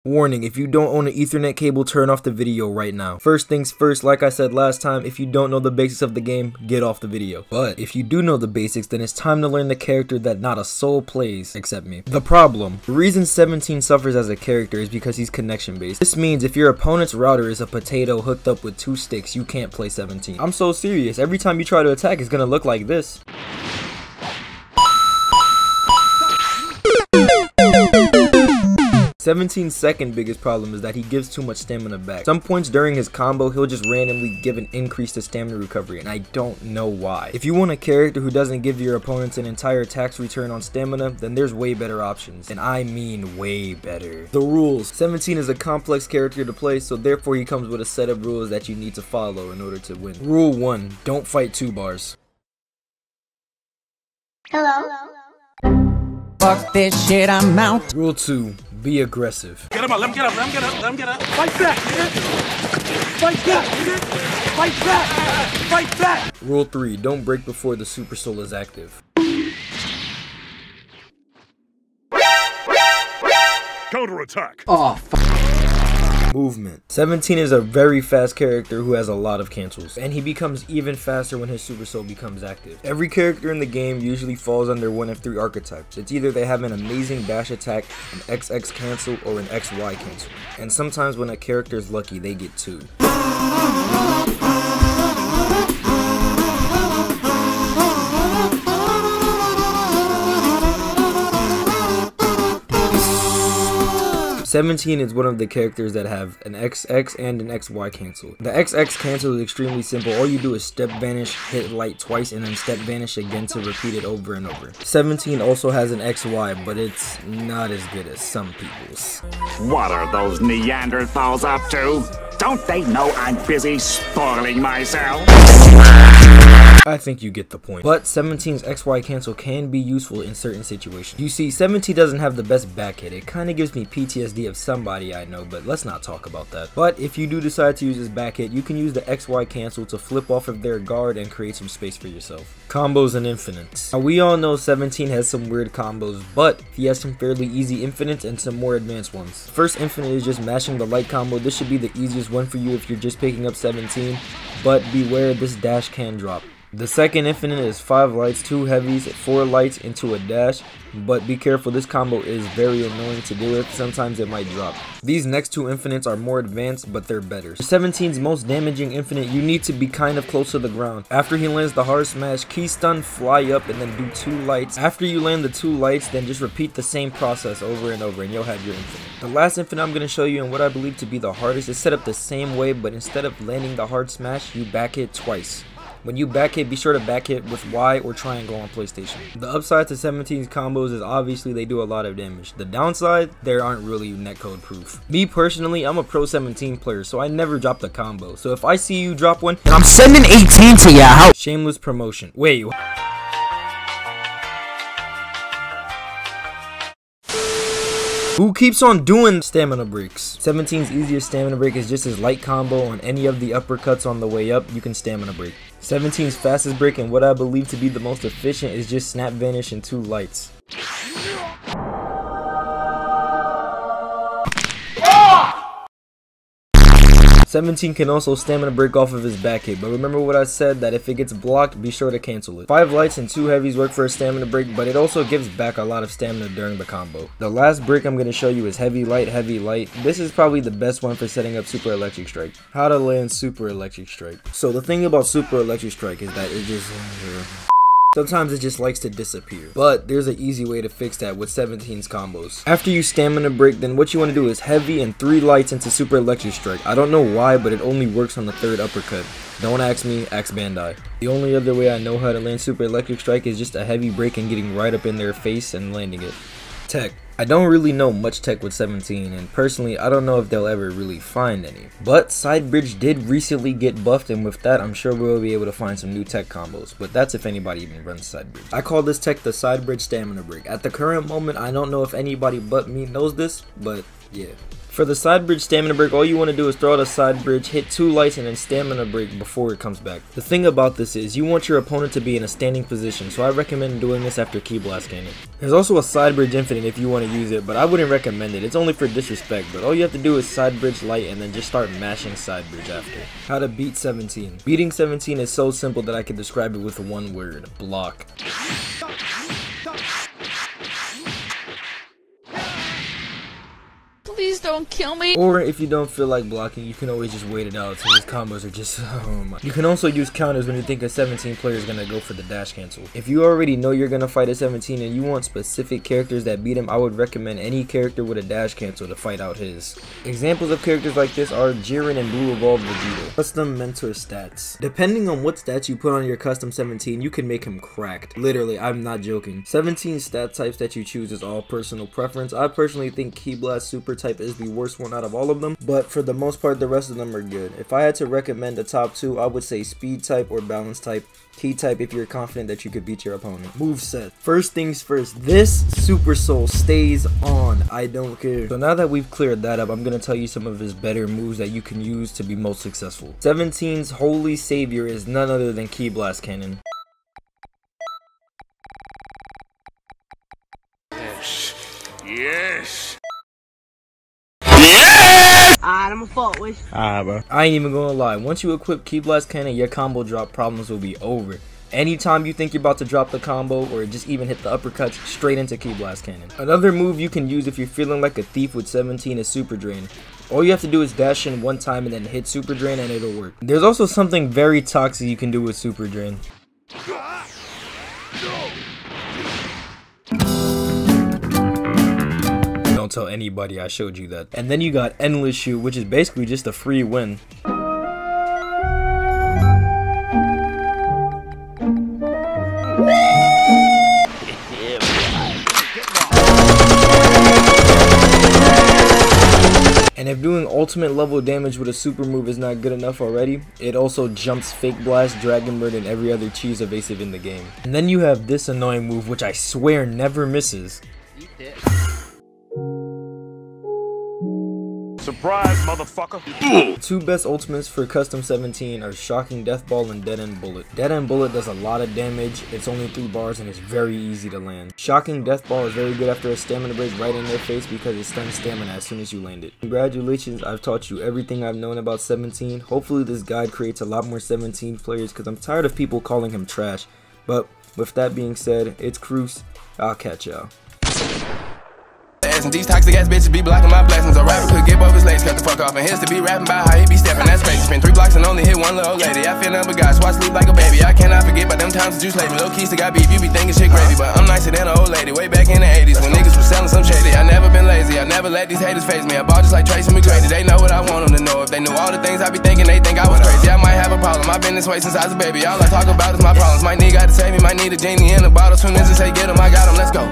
Warning, if you don't own an Ethernet cable, turn off the video right now. First things first, like I said last time, if you don't know the basics of the game, get off the video. But if you do know the basics, then it's time to learn the character that not a soul plays except me. The reason 17 suffers as a character is because he's connection based. This means if your opponent's router is a potato hooked up with 2 sticks, you can't play 17. I'm so serious, every time you try to attack, it's gonna look like this. XVII's second biggest problem is that he gives too much stamina back. Some points during his combo, he'll just randomly give an increase to stamina recovery, and I don't know why. If you want a character who doesn't give your opponents an entire tax return on stamina, then there's way better options, and I mean way better. The rules. 17 is a complex character to play, so therefore he comes with a set of rules that you need to follow in order to win. Rule 1. Don't fight 2 bars. Hello? Fuck this shit, I'm out. Rule 2. Be aggressive. Get him up, let him get up, let him get up, let him get up. Fight back, nigga. Fight back, nigga. Fight back. Fight back. Rule 3. Don't break before the super soul is active. Counterattack. Oh, fuck. Movement. 17 is a very fast character who has a lot of cancels, and he becomes even faster when his super soul becomes active. Every character in the game usually falls under one of 3 archetypes. It's either they have an amazing dash attack, an XX cancel, or an XY cancel. And sometimes when a character is lucky, they get 2. 17 is one of the characters that have an XX and an XY cancel. The XX cancel is extremely simple. All you do is step vanish, hit light twice, and then step vanish again to repeat it over and over. 17 also has an XY, but it's not as good as some people's. What are those Neanderthals up to? Don't they know I'm busy spoiling myself? I think you get the point. But 17's XY cancel can be useful in certain situations. You see, 17 doesn't have the best back hit. It kind of gives me PTSD of somebody I know, but let's not talk about that. But if you do decide to use his back hit, you can use the XY cancel to flip off of their guard and create some space for yourself. Combos and infinites. Now, we all know 17 has some weird combos, but he has some fairly easy infinites and some more advanced ones. First infinite is just mashing the light combo. This should be the easiest one for you if you're just picking up 17, but beware, this dash can drop. The second infinite is 5 lights, 2 heavies, 4 lights into a dash, but be careful, this combo is very annoying to deal with. Sometimes it might drop. These next 2 infinites are more advanced, but they're better. For 17's most damaging infinite, you need to be kind of close to the ground. After he lands the hard smash, key stun, fly up, and then do 2 lights. After you land the 2 lights, then just repeat the same process over and over, and you'll have your infinite. The last infinite I'm going to show you, and what I believe to be the hardest, is set up the same way, but instead of landing the hard smash, you back hit twice. When you back hit, be sure to back hit with Y or triangle on PlayStation. The upside to 17's combos is obviously they do a lot of damage. The downside, they aren't really netcode proof. Me personally, I'm a pro 17 player, so I never drop the combo. So if I see you drop one, and I'm sending 18 to ya house. Shameless promotion. Wait. Who keeps on doing stamina breaks? 17's easiest stamina break is just his light combo. On any of the uppercuts on the way up, you can stamina break. 17's fastest break, and what I believe to be the most efficient, is just snap vanish and 2 lights. 17 can also stamina break off of his back hit, but remember what I said, that if it gets blocked, be sure to cancel it. 5 lights and 2 heavies work for a stamina break, but it also gives back a lot of stamina during the combo. The last break I'm going to show you is heavy light, heavy light. This is probably the best one for setting up Super Electric Strike. How to land Super Electric Strike. So the thing about Super Electric Strike is that it just... sometimes it just likes to disappear, but there's an easy way to fix that with 17's combos. After you stamina break, then what you want to do is heavy and 3 lights into Super Electric Strike. I don't know why, but it only works on the 3rd uppercut. Don't ask me, ask Bandai. The only other way I know how to land Super Electric Strike is just a heavy break and getting right up in their face and landing it. Tech. I don't really know much tech with 17, and personally I don't know if they'll ever really find any. But Side Bridge did recently get buffed, and with that I'm sure we'll be able to find some new tech combos, but that's if anybody even runs Side Bridge. I call this tech the Side Bridge Stamina Break. At the current moment, I don't know if anybody but me knows this, but Yeah. For the side bridge stamina break, all you want to do is throw out a side bridge, hit 2 lights, and then stamina break before it comes back. The thing about this is, you want your opponent to be in a standing position, so I recommend doing this after Ki Blast Cannon. There's also a side bridge infinite if you want to use it, but I wouldn't recommend it. It's only for disrespect, but all you have to do is side bridge light and then just start mashing side bridge after. How to beat 17. Beating 17 is so simple that I can describe it with one word: block. Please don't kill me. Or if you don't feel like blocking, you can always just wait it out. So these combos are just, oh my. You can also use counters when you think a 17 player is going to go for the dash cancel. If you already know you're going to fight a 17 and you want specific characters that beat him, I would recommend any character with a dash cancel to fight out his. Examples of characters like this are Jiren and Blue Evolved Vegeta. Custom mentor stats. Depending on what stats you put on your custom 17, you can make him cracked. Literally, I'm not joking. 17 stat types that you choose is all personal preference. I personally think Ki Blast Super type is the worst one out of all of them, but for the most part the rest of them are good. If I had to recommend a top 2, I would say speed type or balance type. Ki type if you're confident that you could beat your opponent. Moveset. First things first, this Super Soul stays on. I don't care. So now that we've cleared that up, I'm gonna tell you some of his better moves that you can use to be most successful. 17's holy savior is none other than Ki Blast Cannon. Yes. I'm a fault with. Bro. I ain't even gonna lie. Once you equip Ki Blast Cannon, your combo drop problems will be over. Anytime you think you're about to drop the combo or just even hit the uppercuts, straight into Ki Blast Cannon. Another move you can use if you're feeling like a thief with 17 is Super Drain. All you have to do is dash in one time and then hit Super Drain and it'll work. There's also something very toxic you can do with Super Drain. Don't tell anybody I showed you that. And then you got Endless Shoot, which is basically just a free win. And if doing ultimate level damage with a super move is not good enough already, it also jumps Fake Blast, Dragon Bird, and every other cheese evasive in the game. And then you have this annoying move, which I swear never misses. Surprise, motherfucker. The 2 best ultimates for custom 17 are Shocking Death Ball and Dead End Bullet. Dead End Bullet does a lot of damage, it's only 3 bars and it's very easy to land. Shocking Death Ball is very good after a stamina break right in their face because it stuns stamina as soon as you land it. Congratulations, I've taught you everything I've known about 17. Hopefully this guide creates a lot more 17 players because I'm tired of people calling him trash. But with that being said, it's Cruce. I'll catch y'all. And these toxic ass bitches be blocking my blessings. A rapper could give up his legs, cut the fuck off. And here's to be rapping about how he be stepping. That's crazy. Spin 3 blocks and only hit 1 little lady. I feel nothing but God, so I sleep like a baby. I cannot forget about them times that you slaved me. Low keys to got beef, you be thinking shit crazy. But I'm nicer than an old lady way back in the 80s when niggas was selling some shady. I never been lazy, I never let these haters face me. I ball just like Tracy McGrady. They know what I want them to know. If they knew all the things I be thinking, they think I was crazy. I might have a problem, I've been this way since I was a baby. All I talk about is my problems. Might need God to save me, might need a genie in a bottle. Soon as I say get 'em, I got 'em, let's go.